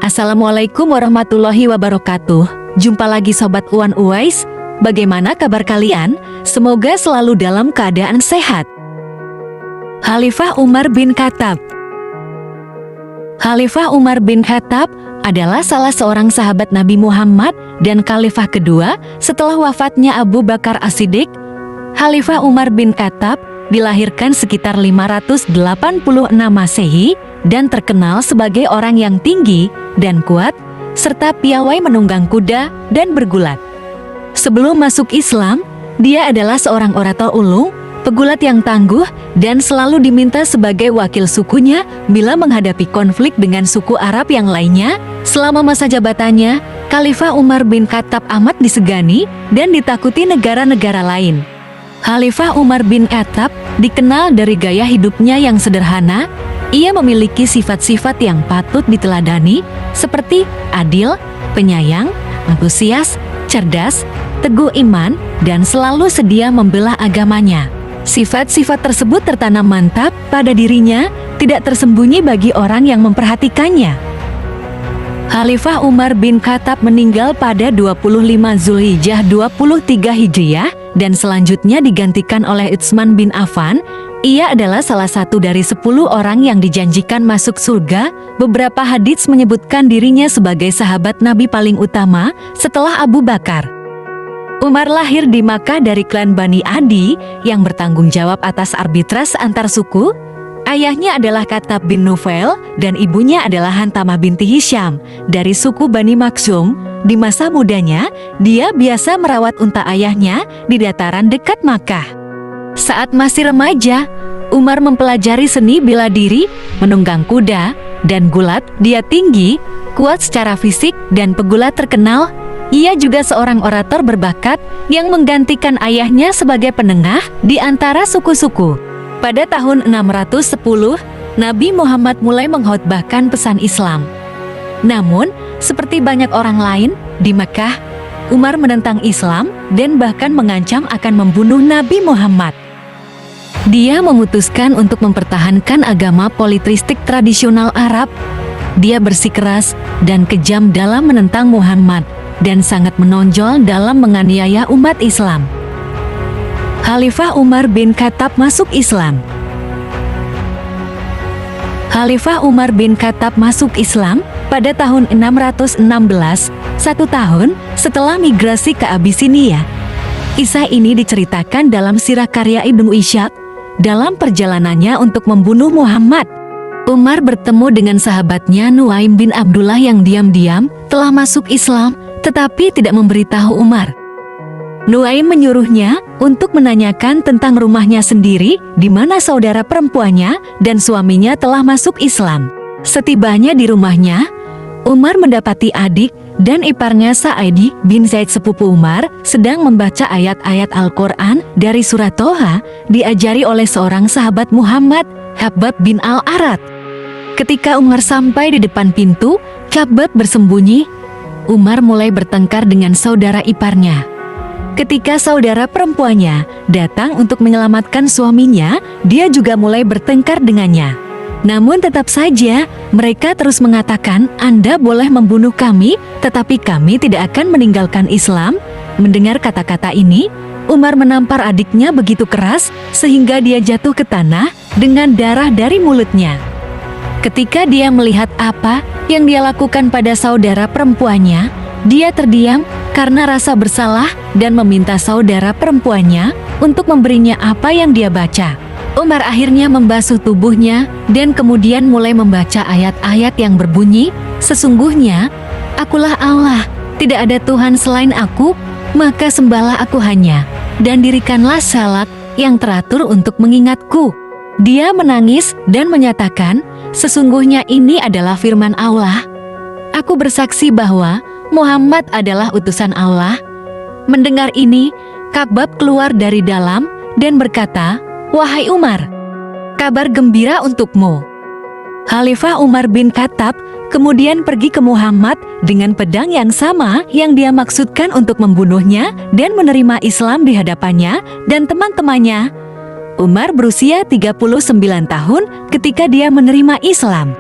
Assalamualaikum warahmatullahi wabarakatuh. Jumpa lagi Sobat Uwan Uwais. Bagaimana kabar kalian? Semoga selalu dalam keadaan sehat. Khalifah Umar bin Khattab. Khalifah Umar bin Khattab adalah salah seorang sahabat Nabi Muhammad dan khalifah kedua setelah wafatnya Abu Bakar As-Siddiq. Khalifah Umar bin Khattab dilahirkan sekitar 586 Masehi dan terkenal sebagai orang yang tinggi dan kuat, serta piawai menunggang kuda dan bergulat. Sebelum masuk Islam, dia adalah seorang orator ulung, pegulat yang tangguh, dan selalu diminta sebagai wakil sukunya bila menghadapi konflik dengan suku Arab yang lainnya. Selama masa jabatannya, Khalifah Umar bin Khattab amat disegani dan ditakuti negara-negara lain. Khalifah Umar bin Khattab dikenal dari gaya hidupnya yang sederhana. Ia memiliki sifat-sifat yang patut diteladani, seperti adil, penyayang, antusias, cerdas, teguh iman, dan selalu sedia membela agamanya. Sifat-sifat tersebut tertanam mantap pada dirinya, tidak tersembunyi bagi orang yang memperhatikannya. Khalifah Umar bin Khattab meninggal pada 25 Zulhijjah 23 Hijriah dan selanjutnya digantikan oleh Utsman bin Affan. Ia adalah salah satu dari 10 orang yang dijanjikan masuk surga. Beberapa hadits menyebutkan dirinya sebagai sahabat Nabi paling utama setelah Abu Bakar. Umar lahir di Makkah dari klan Bani Adi yang bertanggung jawab atas arbitras antar suku. Ayahnya adalah Khattab bin Nufail dan ibunya adalah Hantamah binti Hisham dari suku Bani Maksum. Di masa mudanya, dia biasa merawat unta ayahnya di dataran dekat Makkah. Saat masih remaja, Umar mempelajari seni bela diri, menunggang kuda, dan gulat. Dia tinggi, kuat secara fisik, dan pegulat terkenal. Ia juga seorang orator berbakat yang menggantikan ayahnya sebagai penengah di antara suku-suku. Pada tahun 610, Nabi Muhammad mulai mengkhotbahkan pesan Islam. Namun, seperti banyak orang lain, di Mekah, Umar menentang Islam dan bahkan mengancam akan membunuh Nabi Muhammad. Dia memutuskan untuk mempertahankan agama politeistik tradisional Arab. Dia bersikeras dan kejam dalam menentang Muhammad dan sangat menonjol dalam menganiaya umat Islam. Khalifah Umar bin Khattab masuk Islam. Khalifah Umar bin Khattab masuk Islam pada tahun 616, 1 tahun setelah migrasi ke Abisinia. Kisah ini diceritakan dalam sirah karya Ibnu Ishaq. Dalam perjalanannya untuk membunuh Muhammad, Umar bertemu dengan sahabatnya Nuaim bin Abdullah yang diam-diam telah masuk Islam tetapi tidak memberitahu Umar. Nuaim menyuruhnya untuk menanyakan tentang rumahnya sendiri di mana saudara perempuannya dan suaminya telah masuk Islam. Setibanya di rumahnya, Umar mendapati adik dan iparnya Sa'id bin Zaid sepupu Umar sedang membaca ayat-ayat Al-Quran dari surat Toha diajari oleh seorang sahabat Muhammad, Khabbab bin Al-Arat. Ketika Umar sampai di depan pintu, Khabbab bersembunyi. Umar mulai bertengkar dengan saudara iparnya. Ketika saudara perempuannya datang untuk menyelamatkan suaminya, dia juga mulai bertengkar dengannya. Namun tetap saja, mereka terus mengatakan, "Anda boleh membunuh kami, tetapi kami tidak akan meninggalkan Islam." Mendengar kata-kata ini, Umar menampar adiknya begitu keras, sehingga dia jatuh ke tanah dengan darah dari mulutnya. Ketika dia melihat apa yang dia lakukan pada saudara perempuannya, dia terdiam karena rasa bersalah dan meminta saudara perempuannya untuk memberinya apa yang dia baca. Umar akhirnya membasuh tubuhnya dan kemudian mulai membaca ayat-ayat yang berbunyi, "Sesungguhnya, akulah Allah, tidak ada Tuhan selain aku, maka sembahlah aku hanya, dan dirikanlah salat yang teratur untuk mengingatku." Dia menangis dan menyatakan, "Sesungguhnya ini adalah firman Allah. Aku bersaksi bahwa Muhammad adalah utusan Allah." Mendengar ini, Khabbab keluar dari dalam dan berkata, "Wahai Umar, kabar gembira untukmu." Khalifah Umar bin Khattab kemudian pergi ke Muhammad dengan pedang yang sama yang dia maksudkan untuk membunuhnya dan menerima Islam di hadapannya dan teman-temannya. Umar berusia 39 tahun ketika dia menerima Islam.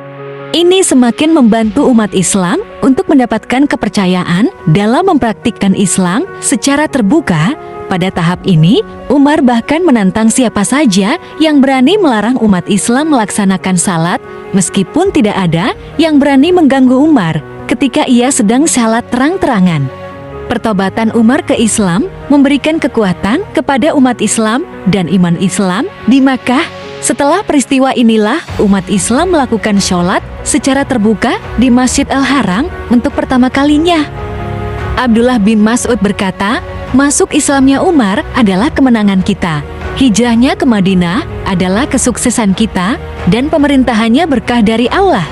Ini semakin membantu umat Islam untuk mendapatkan kepercayaan dalam mempraktikkan Islam secara terbuka. Pada tahap ini, Umar bahkan menantang siapa saja yang berani melarang umat Islam melaksanakan salat, meskipun tidak ada yang berani mengganggu Umar ketika ia sedang salat terang-terangan. Pertobatan Umar ke Islam memberikan kekuatan kepada umat Islam dan iman Islam di Makkah. Setelah peristiwa inilah umat Islam melakukan sholat secara terbuka di Masjid Al-Haram untuk pertama kalinya. Abdullah bin Mas'ud berkata, masuk Islamnya Umar adalah kemenangan kita. Hijrahnya ke Madinah adalah kesuksesan kita dan pemerintahannya berkah dari Allah.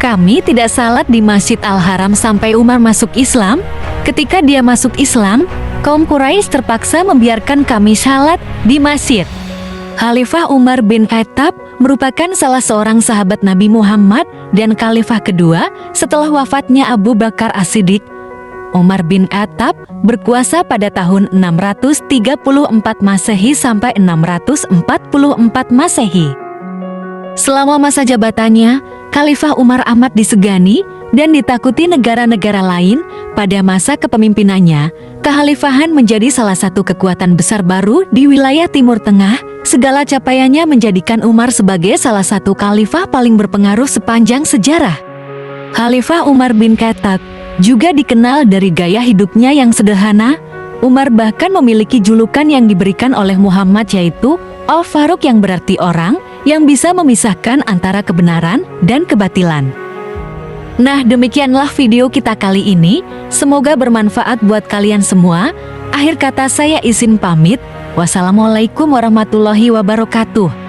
Kami tidak salat di Masjid Al-Haram sampai Umar masuk Islam. Ketika dia masuk Islam, kaum Quraisy terpaksa membiarkan kami salat di masjid. Khalifah Umar bin Khattab merupakan salah seorang sahabat Nabi Muhammad dan khalifah kedua setelah wafatnya Abu Bakar As-Siddiq. Umar bin Khattab berkuasa pada tahun 634 Masehi sampai 644 Masehi. Selama masa jabatannya, Khalifah Umar amat disegani dan ditakuti negara-negara lain. Pada masa kepemimpinannya, kekhalifahan menjadi salah satu kekuatan besar baru di wilayah Timur Tengah. Segala capaiannya menjadikan Umar sebagai salah satu khalifah paling berpengaruh sepanjang sejarah. Khalifah Umar bin Khattab juga dikenal dari gaya hidupnya yang sederhana. Umar bahkan memiliki julukan yang diberikan oleh Muhammad, yaitu Al-Faruq, yang berarti orang yang bisa memisahkan antara kebenaran dan kebatilan. Nah, demikianlah video kita kali ini. Semoga bermanfaat buat kalian semua. Akhir kata saya izin pamit. Wassalamualaikum warahmatullahi wabarakatuh.